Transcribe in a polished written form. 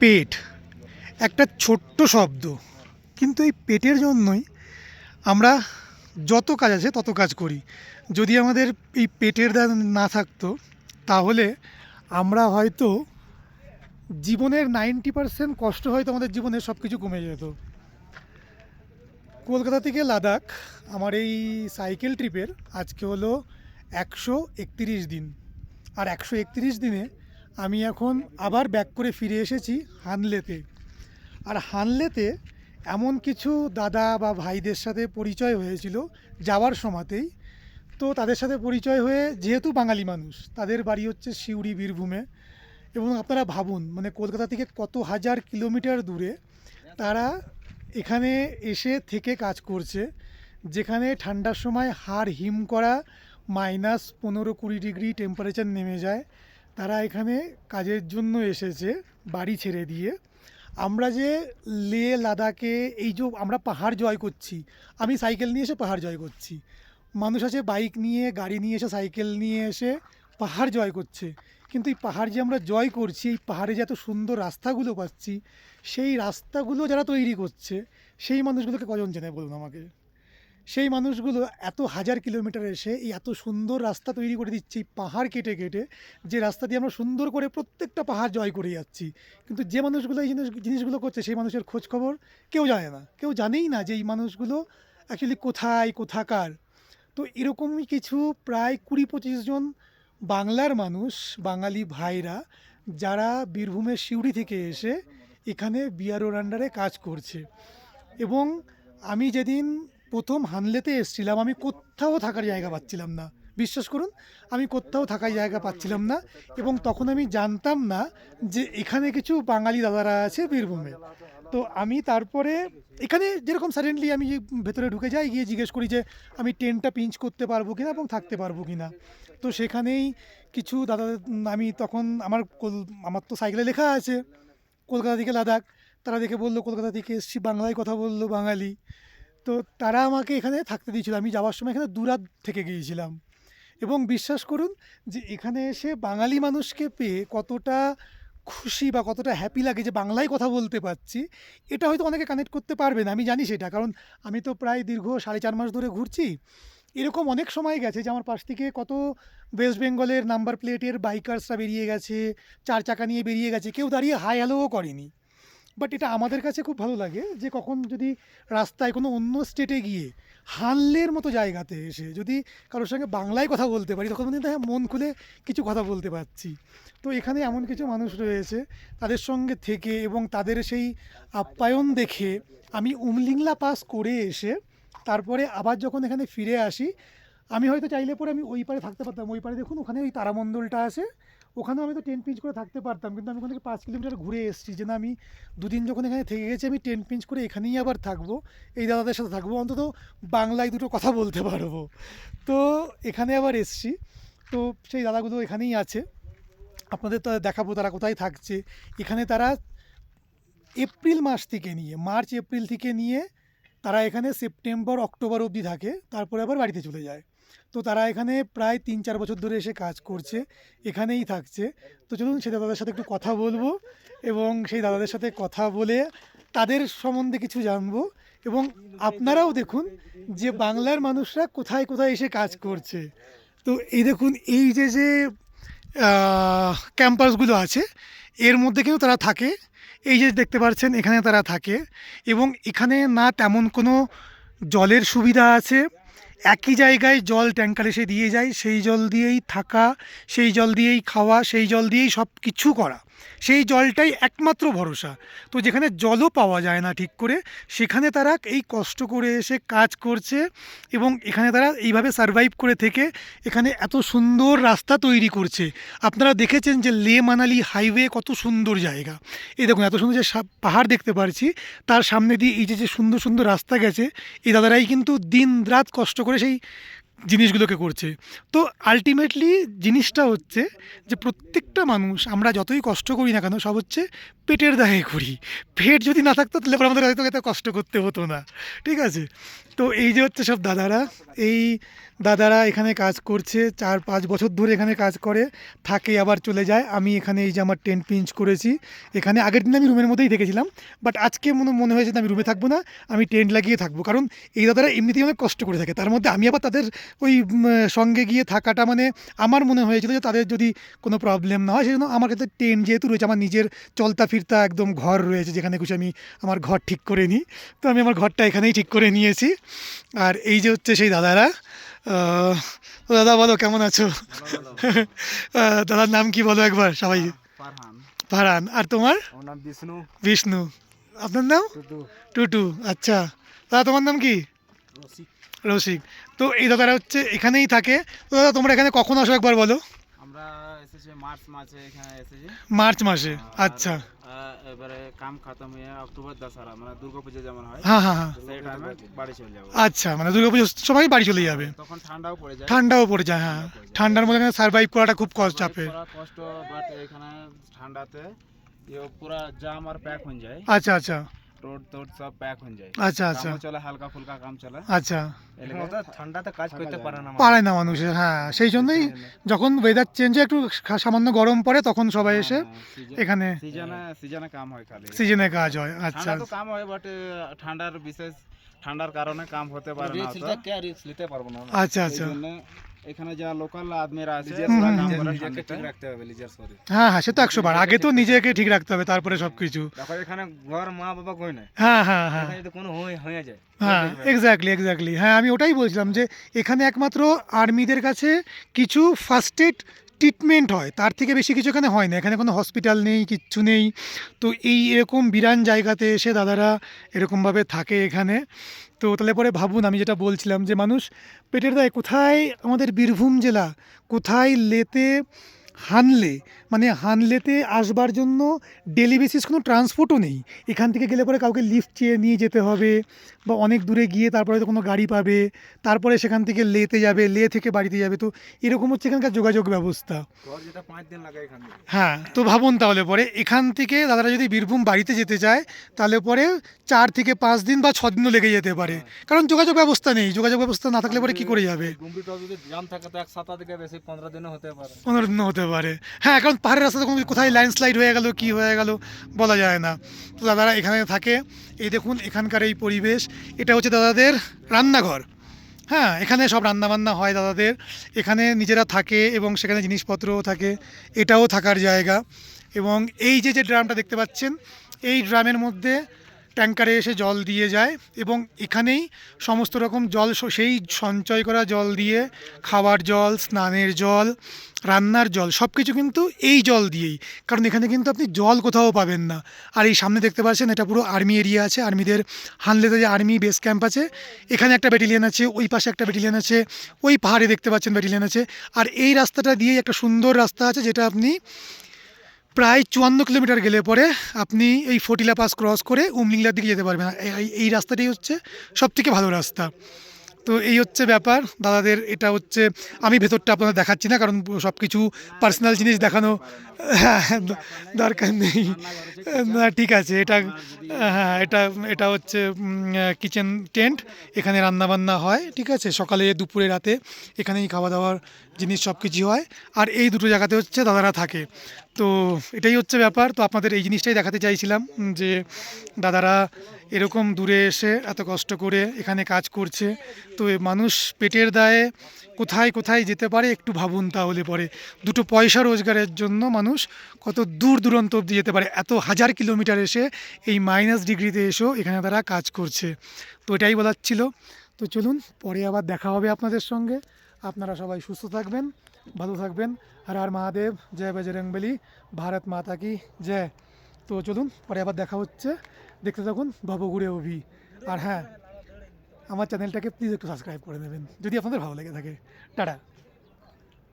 পেট একটা ছোট্ট শব্দ, কিন্তু এই পেটের জন্যই আমরা যত কাজ আছে তত কাজ করি। যদি আমাদের এই পেটের না থাকতো, তাহলে আমরা হয়তো জীবনের 90% কষ্ট হয়তো আমাদের জীবনে সব কিছু কমে যেত। কলকাতা থেকে লাদাখ আমার এই সাইকেল ট্রিপের আজকে হলো 131 দিন। আর 131 দিনে আমি এখন আবার ব্যাক করে ফিরে এসেছি হানলেতে। আর হানলেতে এমন কিছু দাদা বা ভাইদের সাথে পরিচয় হয়েছিল যাওয়ার সময়তেই। তো তাদের সাথে পরিচয় হয়ে, যেহেতু বাঙালি মানুষ, তাদের বাড়ি হচ্ছে সিউড়ি, বীরভূমে। এবং আপনারা ভাবুন, মানে কলকাতা থেকে কত হাজার কিলোমিটার দূরে তারা এখানে এসে থেকে কাজ করছে, যেখানে ঠান্ডার সময় হাড় হিম করা -15-20 ডিগ্রি টেম্পারেচার নেমে যায়। তারা এখানে কাজের জন্য এসেছে বাড়ি ছেড়ে দিয়ে। আমরা যে লে লাদাখে এই যে আমরা পাহাড় জয় করছি, আমি সাইকেল নিয়ে এসে পাহাড় জয় করছি, মানুষ আছে বাইক নিয়ে, গাড়ি নিয়ে এসে, সাইকেল নিয়ে এসে পাহাড় জয় করছে। কিন্তু এই পাহাড় যে আমরা জয় করছি, এই পাহাড়ে যে এত সুন্দর রাস্তাগুলো পাচ্ছি, সেই রাস্তাগুলো যারা তৈরি করছে সেই মানুষগুলোকে কজন চেনে বলুন আমাকে? সেই মানুষগুলো এত হাজার কিলোমিটার এসে এই এত সুন্দর রাস্তা তৈরি করে দিচ্ছে, এই পাহাড় কেটে কেটে, যে রাস্তা দিয়ে আমরা সুন্দর করে প্রত্যেকটা পাহাড় জয় করে যাচ্ছি। কিন্তু যে মানুষগুলো এই জিনিসগুলো করছে, সেই মানুষের খোঁজ খবর কেউ জানে না, কেউ জানেই না যে এই মানুষগুলো অ্যাকচুয়ালি কোথায়, কোথাকার। তো এরকমই কিছু প্রায় 20-25 জন বাংলার মানুষ, বাঙালি ভাইরা, যারা বীরভূমের সিউড়ি থেকে এসে এখানে বিআরওর আন্ডারে কাজ করছে। এবং আমি যেদিন প্রথম হানলেতে এসেছিলাম, আমি কোথাও থাকার জায়গা পাচ্ছিলাম না। বিশ্বাস করুন, আমি কোথাও থাকার জায়গা পাচ্ছিলাম না। এবং তখন আমি জানতাম না যে এখানে কিছু বাঙালি দাদারা আছে বীরভূমে। তো আমি তারপরে এখানে যেরকম সাডেনলি আমি ভেতরে ঢুকে যাই, গিয়ে জিজ্ঞেস করি যে আমি টেন্টটা পিঞ্চ করতে পারবো কিনা এবং থাকতে পারবো কিনা। তো সেখানেই কিছু দাদা, আমি তখন আমার তো সাইকেলে লেখা আছে কলকাতা থেকে লাদাখ। তারা দেখে বললো কলকাতা থেকে এসেছি, বাংলায় কথা বললো, বাঙালি। তো তারা আমাকে এখানে থাকতে দিয়েছিল। আমি যাওয়ার সময় এখানে 2 রাত থেকে গিয়েছিলাম। এবং বিশ্বাস করুন যে এখানে এসে বাঙালি মানুষকে পেয়ে কতটা খুশি বা কতটা হ্যাপি লাগে যে বাংলায় কথা বলতে পারছি, এটা হয়তো অনেকে কানেক্ট করতে পারবে না, আমি জানি সেটা। কারণ আমি তো প্রায় দীর্ঘ 4.5 মাস ধরে ঘুরছি। এরকম অনেক সময় গেছে যে আমার পাশ থেকে কত ওয়েস্ট বেঙ্গলের নাম্বার প্লেটের বাইকার্সরা বেরিয়ে গেছে, 4 চাকা নিয়ে বেরিয়ে গেছে, কেউ দাঁড়িয়ে হাই হ্যালোও করেনি। বাট এটা আমাদের কাছে খুব ভালো লাগে যে কখন যদি রাস্তায় কোনো অন্য স্টেটে গিয়ে হানলের মতো জায়গাতে এসে যদি কারোর সঙ্গে বাংলায় কথা বলতে পারি, তখন কিন্তু হ্যাঁ, মন খুলে কিছু কথা বলতে পারছি। তো এখানে এমন কিছু মানুষ রয়েছে, তাদের সঙ্গে থেকে এবং তাদের সেই আপ্যায়ন দেখে আমি উমলিংলা পাস করে এসে তারপরে আবার যখন এখানে ফিরে আসি, আমি হয়তো চাইলে পরে আমি ওই পারে থাকতে পারতাম। ওই পারে দেখুন, ওখানে ওই তারামণ্ডলটা আছে, ওখানেও আমি তো টেন্ট পিঞ্চ করে থাকতে পারতাম। কিন্তু আমি ওখান থেকে 5 কিলোমিটার ঘুরে এসেছি, যে না, আমি 2 দিন যখন এখানে থেকে গেছি, আমি টেন্ট পিঞ্চ করে এখানেই আবার থাকবো, এই দাদাদের সাথে থাকবো, অন্তত বাংলায় দুটো কথা বলতে পারবো। তো এখানে আবার এসছি। তো সেই দাদাগুলো এখানেই আছে, আপনাদের তো দেখাবো তারা কোথায় থাকছে। এখানে তারা এপ্রিল মাস থেকে নিয়ে, মার্চ এপ্রিল থেকে নিয়ে তারা এখানে সেপ্টেম্বর অক্টোবর অবধি থাকে, তারপরে আবার বাড়িতে চলে যায়। তো তারা এখানে প্রায় 3-4 বছর ধরে এসে কাজ করছে, এখানেই থাকছে। তো চলুন সেই দাদাদের সাথে একটু কথা বলবো, এবং সেই দাদাদের সাথে কথা বলে তাদের সম্বন্ধে কিছু জানবো। এবং আপনারাও দেখুন যে বাংলার মানুষরা কোথায় কোথায় এসে কাজ করছে। তো এই দেখুন, এই যে যে ক্যাম্পাসগুলো আছে, এর মধ্যে কিন্তু তারা থাকে। এই যে দেখতে পাচ্ছেন, এখানে তারা থাকে। এবং এখানে না তেমন কোনো জলের সুবিধা আছে, একই জায়গায় জল ট্যাঙ্কার এসে দিয়ে যায়, সেই জল দিয়েই থাকা, সেই জল দিয়েই খাওয়া, সেই জল দিয়েই সব কিছু করা, সেই জলটাই একমাত্র ভরসা। তো যেখানে জলও পাওয়া যায় না ঠিক করে, সেখানে তারা এই কষ্ট করে এসে কাজ করছে। এবং এখানে তারা এইভাবে সারভাইভ করে থেকে এখানে এত সুন্দর রাস্তা তৈরি করছে। আপনারা দেখেছেন যে লে মানালি হাইওয়ে কত সুন্দর জায়গা। এই দেখুন, এত সুন্দর যে পাহাড় দেখতে পাচ্ছি, তার সামনে দিয়ে এই যে যে সুন্দর সুন্দর রাস্তা গেছে, এই দাদারাই কিন্তু দিন রাত কষ্ট করে সেই জিনিসগুলোকে করছে। তো আলটিমেটলি জিনিসটা হচ্ছে যে প্রত্যেকটা মানুষ, আমরা যতই কষ্ট করি না কেন, সব হচ্ছে পেটের দায়ে করি। পেট যদি না থাকতো তাহলে পরে আমাদের হয়তো এত কষ্ট করতে হতো না, ঠিক আছে? তো এই যে হচ্ছে সব দাদারা, এই দাদারা এখানে কাজ করছে 4-5 বছর ধরে এখানে কাজ করে, থাকে আবার চলে যায়। আমি এখানে এই যে আমার টেন্ট পিঞ্চ করেছি এখানে। আগের দিন আমি রুমের মধ্যেই থেকেছিলাম, বাট আজকে মনে হয়েছে যে আমি রুমে থাকবো না, আমি টেন্ট লাগিয়ে থাকবো। কারণ এই দাদারা এমনিতেই অনেক কষ্ট করে থাকে, তার মধ্যে আমি আবার তাদের ওই সঙ্গে গিয়ে থাকাটা মানে আমার মনে হয়েছিল যে তাদের যদি কোনো প্রবলেম না হয়, সেই জন্য আমার কাছে টেন্ট যেহেতু রয়েছে, আমার নিজের চলতা ফিরতা একদম ঘর রয়েছে, যেখানে খুশি আমি আমার ঘর ঠিক করে নিই। তো আমি আমার ঘরটা এখানেই ঠিক করে নিয়েছি। আর এই যে হচ্ছে সেই দাদারা। তো দাদা বলো কেমন আছো? দাদার নাম কি বলো একবার সবাই? ফারহান। ফারহান। আর তোমার? আমার নাম বিষ্ণু। বিষ্ণু। আপনার নাম? টুটু। টুটু। আচ্ছা, দাদা তোমার নাম কি? রসিক। রসিক। তো এই দাদারা হচ্ছে এখানেই থাকে। তো দাদা তোমরা এখানে কখন আসো একবার বলো? আমরা এসেছি মার্চ মাসে এখানে এসেছি। মার্চ মাসে। আর আচ্ছা। এবারে কাম খতম হয়ে অক্টোবর দশহরা মানে দুর্গাপূজা যেমন হয় হ্যাঁ হ্যাঁ হ্যাঁ। সেই টাইমে বাড়ি চলে যাবো। আচ্ছা, মানে দুর্গাপুজোর সময় বাড়ি চলে যাবে। তখন ঠান্ডাও পড়ে যায়। ঠান্ডাও পড়ে যায়, হ্যাঁ। ঠান্ডার মধ্যে সার্ভাইভ করাটা খুব কষ্ট চাপের। করা কষ্ট, বাট এখানে ঠান্ডাতে পুরা জাম আর প্যাক হয়ে যায়। আচ্ছা আচ্ছা रोड तोड सब पैक हो जाए। আচ্ছা আচ্ছা কামও চলে, হালকা ফুলকা কাম চলে। আচ্ছা। ঠান্ডাতে কাজ করতে পারে না পারে না মানুষ, হ্যাঁ। সেই জন্যই যখন ওয়েদার চেঞ্জ হয়, একটু সামান্য গরম পড়ে, তখন সবাই এসে এখানে সিজনে কাম হয়, খালি সিজনে কাজ হয়। আচ্ছা। ঠান্ডা তো কাম হয়, বাট ঠান্ডার বিশেষ ঠান্ডার কারণে কাম হতে পারে না। রিস্ক নিতে পারবো না। আচ্ছা আচ্ছা। এখানে যা লোকাল আদমিরা আছে নিজেকে ঠিক রাখতে হবে, লিজার সরি। হ্যাঁ হ্যাঁ, সে তো 100 বার। আগে তো নিজেকে ঠিক রাখতে হবে, তারপরে সবকিছু। দেখো এখানে ঘর মা বাবা কই না। হ্যাঁ হ্যাঁ হ্যাঁ এখানে যদি কোনো হয়ে যায়। হ্যাঁ, এক্স্যাক্টলি এক্স্যাক্টলি। হ্যাঁ, আমি ওটাই বলছিলাম যে এখানে একমাত্র আর্মিদের কাছে কিছু ফার্স্ট এড ট্রিটমেন্ট হয়, তার থেকে বেশি কিছু এখানে হয় না। এখানে কোনো হসপিটাল নেই, কিচ্ছু নেই। তো এই এরকম বিরান জায়গাতে এসে দাদারা এরকমভাবে থাকে এখানে। তো তাহলে পরে ভাবুন, আমি যেটা বলছিলাম যে মানুষ পেটের দায়ে কোথায় আমাদের বীরভূম জেলা, কোথায় লেতে হানলে, মানে হানলেতে আসবার জন্য ডেলি বেসিস কোনো ট্রান্সপোর্টও নেই। এখান থেকে গেলে পরে কাউকে লিফট চেয়ে নিয়ে যেতে হবে, বা অনেক দূরে গিয়ে তারপরে তো কোনো গাড়ি পাবে, তারপরে সেখান থেকে লেতে যাবে, লে থেকে বাড়িতে যাবে। তো এরকম হচ্ছে এখানকার যোগাযোগ ব্যবস্থা। যেটা 5 দিন লাগে এখানে। হ্যাঁ, তো ভাবুন তাহলে পরে এখান থেকে দাদারা যদি বীরভূম বাড়িতে যেতে চায়, তাহলে পরে 4 থেকে 5 দিন বা 6 দিনও লেগে যেতে পারে, কারণ যোগাযোগ ব্যবস্থা নেই। যোগাযোগ ব্যবস্থা না থাকলে পরে কী করে যাবে? গুমরিটা যদি জাম থাকে তো এক সপ্তাহ থেকে বেশি 15 দিনও হতে পারে। 15 দিনও হতে পারে, হ্যাঁ। কারণ পাহাড়ের রাস্তাতে কোথায় ল্যান্ডস্লাইড হয়ে গেল, কী হয়ে গেল বলা যায় না। তো দাদারা এখানে থাকে। এই দেখুন এখানকার এই পরিবেশ, এটা হচ্ছে দাদাদের রান্নাঘর। হ্যাঁ, এখানে সব রান্নাবান্না হয় দাদাদের। এখানে নিজেরা থাকে এবং সেখানে জিনিসপত্রও থাকে, এটাও থাকার জায়গা। এবং এই যে ড্রামটা দেখতে পাচ্ছেন, এই ড্রামের মধ্যে ট্যাঙ্কারে এসে জল দিয়ে যায়, এবং এখানেই সমস্ত রকম জল, সেই সঞ্চয় করা জল দিয়ে খাওয়ার জল, স্নানের জল, রান্নার জল, সব কিছু কিন্তু এই জল দিয়েই। কারণ এখানে কিন্তু আপনি জল কোথাও পাবেন না। আর এই সামনে দেখতে পাচ্ছেন, এটা পুরো আর্মি এরিয়া আছে। আর্মিদের হানলেতে যে আর্মি বেস ক্যাম্প আছে, এখানে একটা ব্যাটালিয়ান আছে, ওই পাশে একটা ব্যাটালিয়ান আছে, ওই পাহাড়ে দেখতে পাচ্ছেন ব্যাটালিয়ান আছে। আর এই রাস্তাটা দিয়েই একটা সুন্দর রাস্তা আছে, যেটা আপনি প্রায় 54 কিলোমিটার গেলে পরে আপনি এই ফটিলা পাস ক্রস করে উমলিংলার দিকে যেতে পারবেন। এই রাস্তাটাই হচ্ছে সবথেকে ভালো রাস্তা। তো এই হচ্ছে ব্যাপার দাদাদের। এটা হচ্ছে, আমি ভেতরটা আপনাদের দেখাচ্ছি না, কারণ সব কিছু পার্সোনাল জিনিস দেখানো দরকার নেই। না, ঠিক আছে। এটা হ্যাঁ, এটা হচ্ছে কিচেন টেন্ট। এখানে রান্নাবান্না হয়, ঠিক আছে, সকালে দুপুরে রাতে এখানেই খাওয়া দাওয়ার জিনিস সব কিছু হয়। আর এই দুটো জায়গাতে হচ্ছে দাদারা থাকে। তো এটাই হচ্ছে ব্যাপার। তো আপনাদের এই জিনিসটাই দেখাতে চাইছিলাম যে দাদারা এরকম দূরে এসে এত কষ্ট করে এখানে কাজ করছে। তো মানুষ পেটের দায়ে কোথায় কোথায় যেতে পারে একটু ভাবুন তাহলে পরে। দুটো পয়সা রোজগারের জন্য মানুষ কত দূর দূরান্ত অবধি যেতে পারে, এত 1000 কিলোমিটার এসে এই -ডিগ্রিতে এসেও এখানে তারা কাজ করছে। তো এটাই বলার ছিল। তো চলুন, পরে আবার দেখা হবে আপনাদের সঙ্গে। আপনারা সবাই সুস্থ থাকবেন, ভালো থাকবেন। হর হর মহাদেব, জয় বজরংবলী, ভারত মাতা কি জয়। তো চলুন, পরে আবার দেখা হচ্ছে। দেখতে থাকুন ভবঘুরে অভি। আর হ্যাঁ, আমার চ্যানেলটাকে প্লিজ একটু সাবস্ক্রাইব করে দেবেন যদি আপনাদের ভালো লেগে থাকে। টাটা।